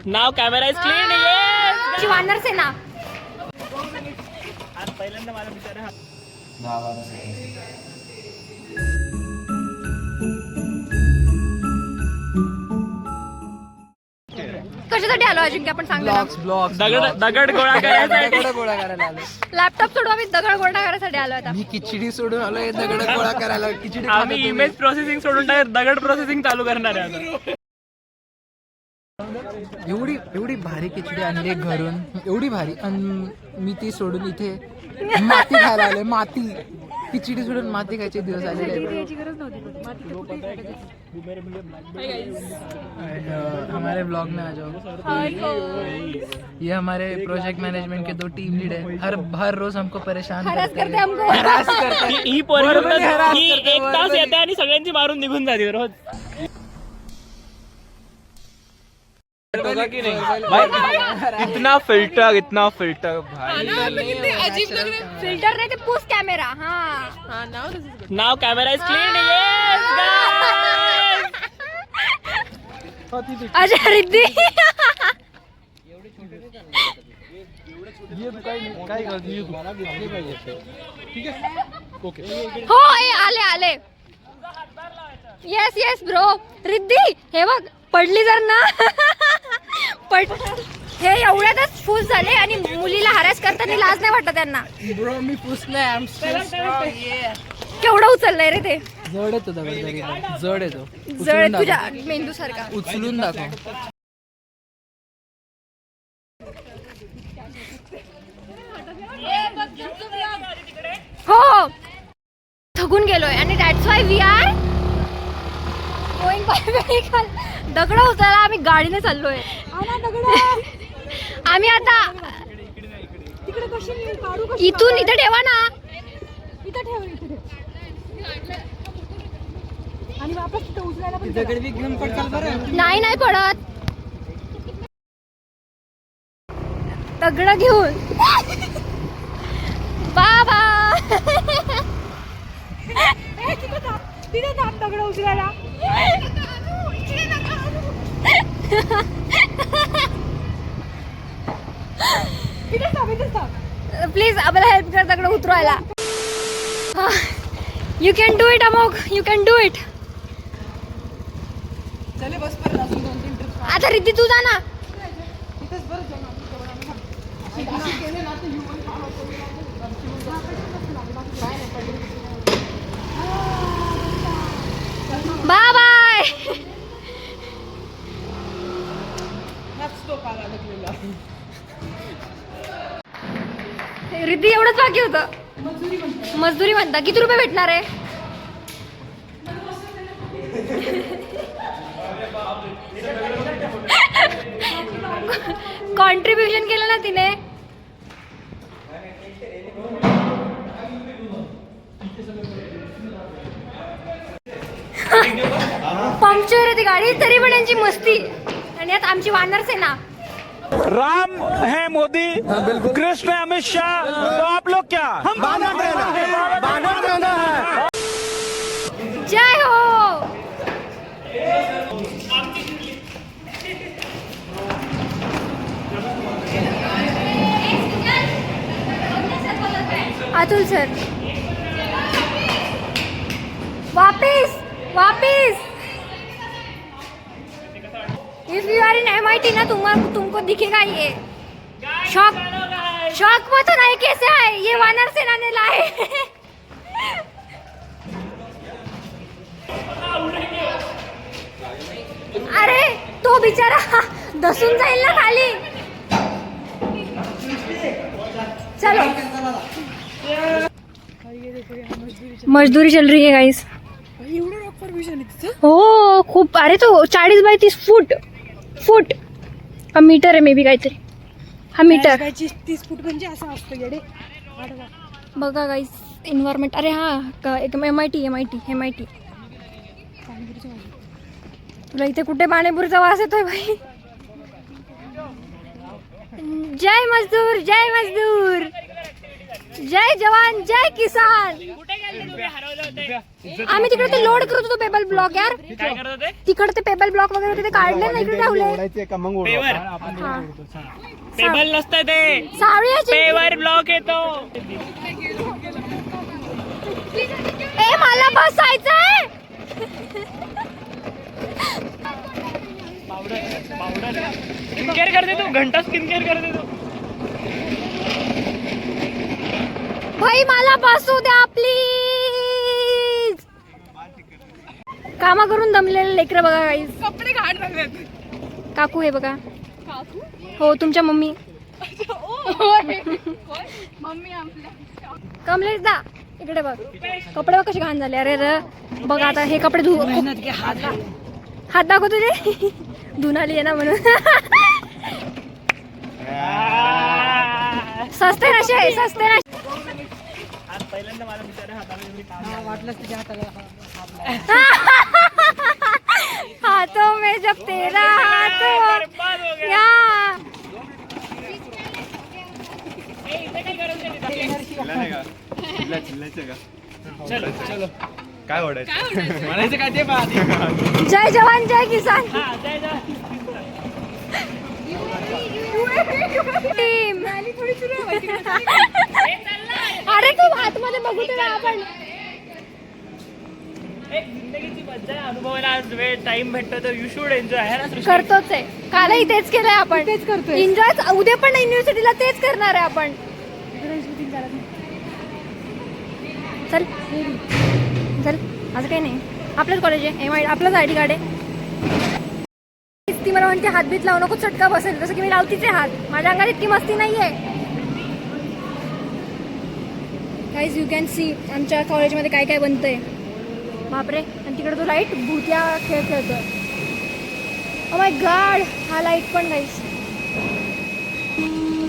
Now camera is clean. Yes वानर सेना. आज पहिल्यांदा मला विचार हा. कशासाठी आलो अजिंक्य आपण सांगतो. दगड गोळा करायसाठी. लॅपटॉप सोडून आम्ही दगड गोळा करायसाठी आलो आता. मी खिचडी सोडून आलोय दगड गोळा करायला. खिचडी आम्ही इमेज प्रोसेसिंग सोडून दगड प्रोसेसिंग चालू करणार आहे आता. एवढी भारी खिचडी आणली घरून, एवढी भारी. आणि मी ती सोडून इथे माती खायला आलोय. माती खिचडी सोडून माती खायचे दिवस आलेले. हमारे ब्लॉग में आ जाओ. ये हमारे प्रोजेक्ट मैनेजमेंट के 2 टीम लीड है. हर रोज हमको परेशान करते हैं. ही पोरगी एक तास येते आणि सगळ्यांची मारून निघून जाते रोज. इतना फिल्टर भाई. फिल्टर नाही ते पोस्ट कॅमेरा. हा नाव कॅमेरा इज क्लीन. येस अच्छा रिद्धी. हो आले. Yes bro. रिद्धी हे बघ पडली जर ना. हे एवढ्यातच फुस झाले आणि मुलीला हॅरॅस करताना लाज नाही वाटत त्यांना. ब्रो मी पुसलाय. केवढं उचललंय रे ते. जड येतो दगड तरी जड येतो. जळ तुझ्या मेंदू सारखा. उचलून दाखव. हो थकून गेलोय आणि that's why we are going by vehicle. दगड उचलायला आम्ही गाडीने चाललोय. आम्ही आता इथून इथे ठेवा ना. नाही पडत. दगड घेऊन बाबा. दगड उचलायला प्लीज आम्हाला हेल्प कर दगड उतरवायला. You can do it Amog. You can do it. आता रिद्धी तू जा ना. Bye bye. रिद्धी एवढंच बाकी होतं. मजदुरी म्हणता. किती रुपये भेटणार आहे. कॉन्ट्रीब्युशन केलं ना तिने. पंक्चर आहे ती गाडी तरी पण यांची मस्ती. आणि यात आमची वानर सेना. राम है मोदी, कृष्ण है अमित शाह, तो आप लोग क्या? हम बानर है. जय हो. अतुल सर वापिस. If you are in MIT ना तुमको दिखेगा ये. शॉक मत होना. ये कैसे आए. ये वानर सेना ने लाए. अरे तो बिचारा दसून जाईल ना खाली. चलो मजदूरी चल रही है गाइस. हो खूप. अरे तो 40 बाय 30 फूट हा मीटर आहे मे बी काहीतरी. हा मीटर 30 फूट म्हणजे असं असतं येडे. बघा गाइस एन्व्हायरमेंट. अरे हा एक MIT. तुला इथे कुठे पाणीपुरीचा वास येतोय भाई. जय मजदूर. जय जवान जय किसान. कुठे गेले तुम्ही? हरवले होते. आम्ही तिकडे ते लोड करत होतो पेबल ब्लॉक यार. काय करत होते? तिकडे ते पेबल ब्लॉक वगैरे होते ते काढले ना इकडे ठेवले. पेवर हा. पेबल नसतं ते, सावळीची. पेवर ब्लॉक येतो. ए मला बसायचंय. पावडर स्किन केअर करते तू, घंटा स्किन केअर करते तू. भाई मला बसू द्या प्लीज. कामा करून दमलेले लेकरं बघा गाईस. कपडे घाण लागलेत. काकू हे बघा. हो तुमच्या मम्मी. मम्मी आपल्या कमलेश दा इकडे बघ. कपडे बघ कसे घाण झाले. अरे र बघ आता हे कपडे धु. हात दाखव तुझे. धुवून आली आहे ना म्हणून. सस्ते नशे सस्ते नशे. आज पहिल्यांदा मला बिचाऱ्या हाताला एवढी काम वाटलं तुझ्या हाताला हाथों में जब तेरा हाथ बरबाद हो गया. या इथे काही गरज नाही. काय ओढायचं म्हणायचं काय ते पाहते. जय जवान जय किसान. हा, जय जय. टीम. अरे तू आतमध्ये बघू दे ना आपण. एक जिंदगीची मज्जा आहे, अनुभवायला आज वेळ टाइम भेटतो तर यू शुड एन्जॉय आहे ना सृष्टी? करतोच आहे. कालही तेच केलंय आपण. तेच करतोय. एन्जॉय उद्या पण युनिव्हर्सिटीला तेच करणार आहे आपण. चल चल असं काही नाही. आपलंच कॉलेज आहे. आपलंच आयडी कार्ड आहे. ती मला म्हणते हात बीत लावू नको चटका बसेल. जसं की मी लावतीचे हात. माझ्या अंगात इतकी मस्ती नाहीये. गाईज यू कॅन सी आमच्या कॉलेजमध्ये काय काय बनतंय. बापरे. आणि तिकडे तो लाईट भूतिया खेळ खेळतोय. Oh my God. हा लाईट पण गाईज.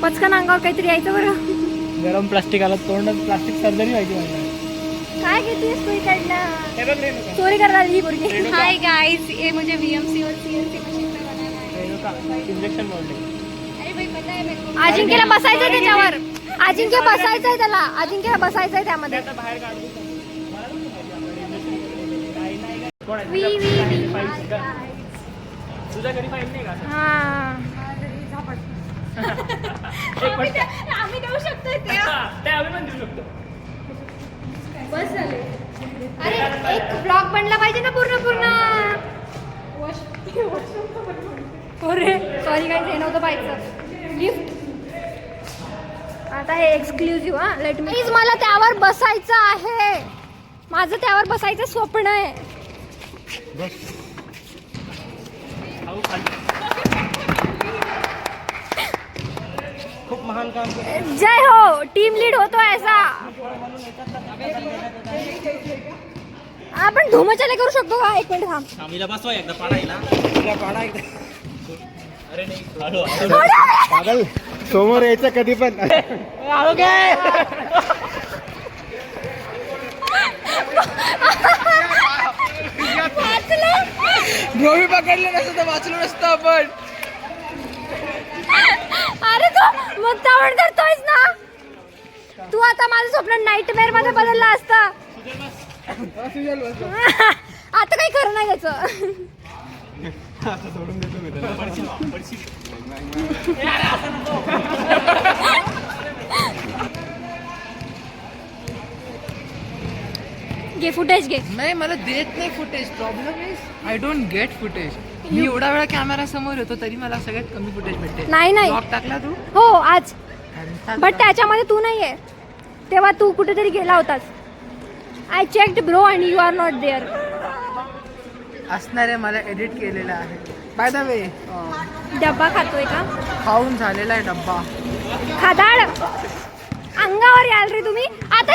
पचकन अंगावर काहीतरी यायचं बरं. गरम प्लास्टिक आला तोंडात. प्लास्टिक सर्जरी व्हायची माझी. काय घेतलीस तू इकडनं? हे बघ रेणुका. चोरी करायला ही पोरगी. हाय गाइस, ये मुझे VMC और CNC मशीन पे बनाना है. रेणुका इंजेक्शन मोडले. अरे भाई पता है मेरे को. अजिंक्यला बसायचंय त्याच्यावर. अजिंक्य बसायचंय त्याला. अजिंक्यला बसायचंय त्यामध्ये. आता बाहेर काढू. कोण आहे? We we we. फाईल सुद्धा. तुझ्या घरी फाईल नाही का? हा आम्ही देऊ शकतो ते. ते आम्ही पण देऊ शकतो. बस झाले. अरे एक ब्लॉग बनला पाहिजे ना पूर्ण पूर्ण. अरे सॉरी काय हे नव्हतं पाहिजे. गिफ्ट आता हे एक्सक्लुझिव्ह. हा लेट मी. प्लीज मला त्यावर बसायचं आहे. माझं त्यावर बसायचं स्वप्न आहे. खाऊ खाली. खूप महान काम केलं. जय हो. टीम लीड होतो ऐसा. आपण धुमचाले करू शकतो का? एक मिनिट थांब. आम्हीला बसवा एकदा पाडायला. पाडा एकदा. अरे नाही. पागल समोर यायचं कधी पण. गोबी पकडले नसतं तर वाचलो नसतं आपण. अरे तू मुक्तावण करतोयस ना. तू आता माझं स्वप्न नाईटमेअर मध्ये बदललं असतं. आता काही खरं नाही त्याचं. सोडून देतो मी त्याला. घे फुटेज घे. नाही मला देत नाही footage. Problem is I don't get footage. मी एवढा वेळा कॅमेरा समोर येतो तरी मला सगळ्यात कमी फुटेज भेटते. नाही नाही. ब्लॉग टाकला तू? हो आज. बट त्याच्यामध्ये तू नाहीये. तेव्हा तू कुठेतरी गेला होतास. I checked bro and you are not there. असणारे मला एडिट केलेलं आहे. बाय द वे डब्बा खातोय का? खाऊन झालेला आहे डब्बा. खादाड अंगावर याल रे तुम्ही आता.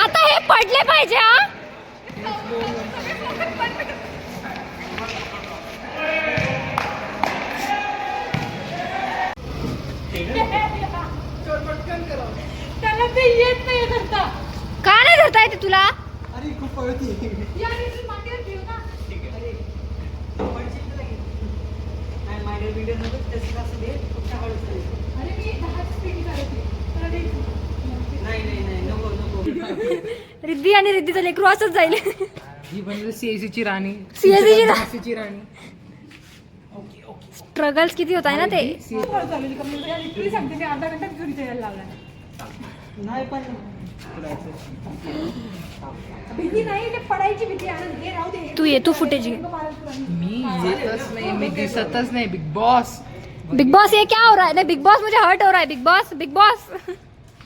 आता हे पडले पाहिजे. हा त्याला ते येत नाही करता. का नाही धरता येते तुला? अरे खूप पळती. या मातीवर ठेव ना. रिद्धी आणि रिद्धीचं लेकरू असंच जाईल. ही बनली CSC ची राणी. CSC ची CSC ची राणी. स्ट्रगल्स किती होत आहे ना ते. तू ये, तू फुटेज घे. मी येतच नाही, मी दिसतच नाही. बिग बॉस बिग बॉस ये क्या हो रहा है? नहीं बिग बॉस मुझे हर्ट हो रहा है. Big boss big boss.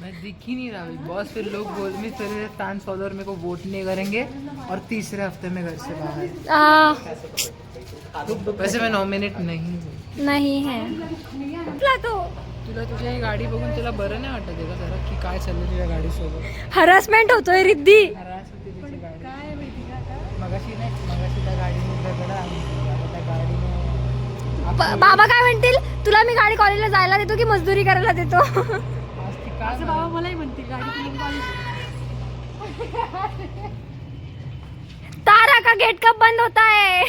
मैं दिख ही नहीं रहा बिग बॉस. फिर लोग बोल में तेरे फैंस फॉलोअर मेरे को वोट नहीं करेंगे और तीसरे हफ्ते में घर से बाहर. वैसे मैं नॉमिनेट नहीं हूँ. नहीं है तो तुला तुझी ही गाडी बघून तुला बरं नाही वाटत आहे का जरा की काय चाललं तुझ्या गाडीसोबत? हरासमेंट होतोय रिद्धी. मगाशी त्या गाडीने दगड आणली. त्या गाडीने बाबा काय म्हणतील तुला? मी गाडी कॉलेजला जायला देतो की मजदुरी करायला देतो? बाबा मलाही म्हणतील गाडी. तारा का गेट कब बंद होता है?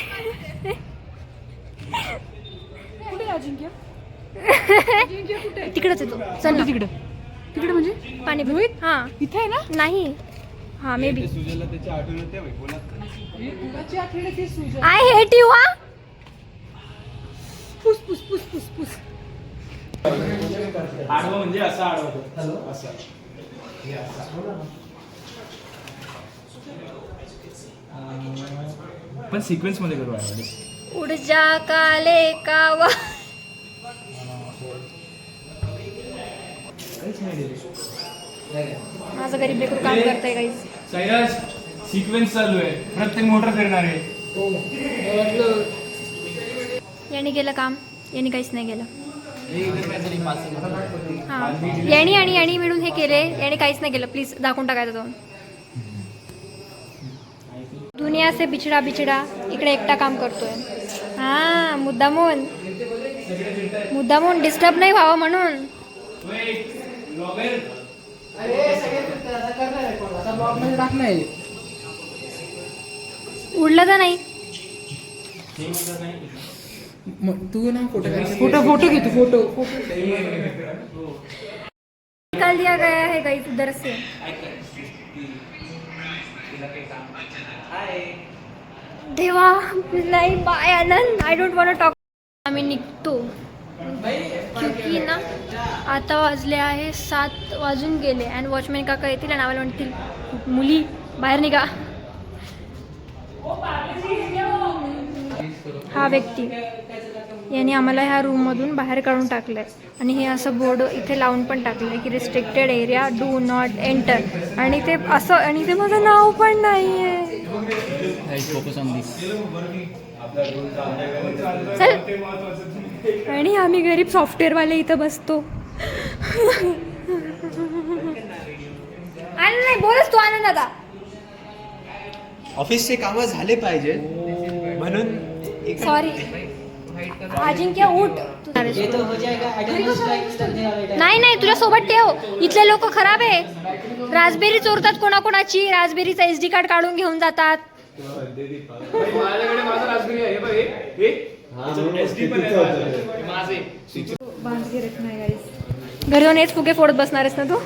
तिकडेच येतो. चल ना. तिकडे म्हणजे पाणी रोहित. हा इथे आहे ना? नाही. हा may be. I hate you. हा पुस पुस पुस पुस पुस. आडवं म्हणजे असं आडवं असं. पण सिक्वेन्स मध्ये करू आहे. उड जा काले कावा. माझं गरीब लेकरू काम करतंय गाईस. साईराज सिक्वेन्स चालू आहे. प्रत्येक मोटर फिरणार आहे. याने केलं काम, याने काहीच नाही केलं. हा याने आणि याने मिळून हे केले, याने काहीच नाही केलं. प्लीज दाखवून टाकायचं तो. दुनिया से बिछडा बिछडा इकडे एकटा काम करतोय. हा मुद्दामून डिस्टर्ब नाही व्हावं म्हणून. उडलं तर नाही. तू ना फोटो घे तू. फोटो निकाल दिया गया है गाइस उधर से. देवा नाही bye Anand. I don't want talk. आम्ही निघतो क्योंकि ना आता वाजले आहे 7 वाजून गेले. अँड वॉचमॅन काका येतील आणि आम्हाला म्हणतील मुली बाहेर निघा. हा व्यक्ती याने आम्हाला ह्या रूममधून बाहेर काढून टाकलं आहे. आणि हे असं बोर्ड इथे लावून पण टाकलं आहे की restricted area do not enter. आणि ते असं, आणि ते माझं नाव पण नाही आहे. चल. आणि आम्ही गरीब सॉफ्टवेअरवाले इथं बसतो. आनंद नाही बोलच तू. आनंद आता ऑफिसचे कामं झाले पाहिजे म्हणून सॉरी. अजिंक्य उठ. नाही तुझ्या सोबत ठेव. इथले लोक खराब आहे. राजबेरी चोरतात कोणाकोणाची. राजबेरीचा SD कार्ड काढून घेऊन जातात. घरी जाऊन हेच फुगे फोडत बसणारेस ना तू?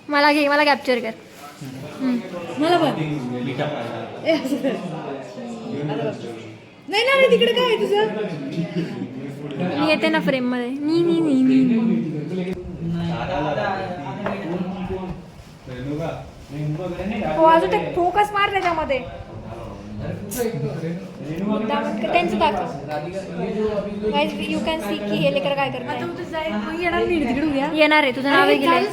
मला घे, मला कॅप्चर कर. मला पण नाही ना. तिकडे काय आहे तुझं? मी येते ना फ्रेम मध्ये. हो अजून ते फोकस मार त्याच्यामध्ये. त्यांचं दाखव. यू कॅन सी की हे लेकर काय करतात. येणार आहे. तुझं नाव गेलंय.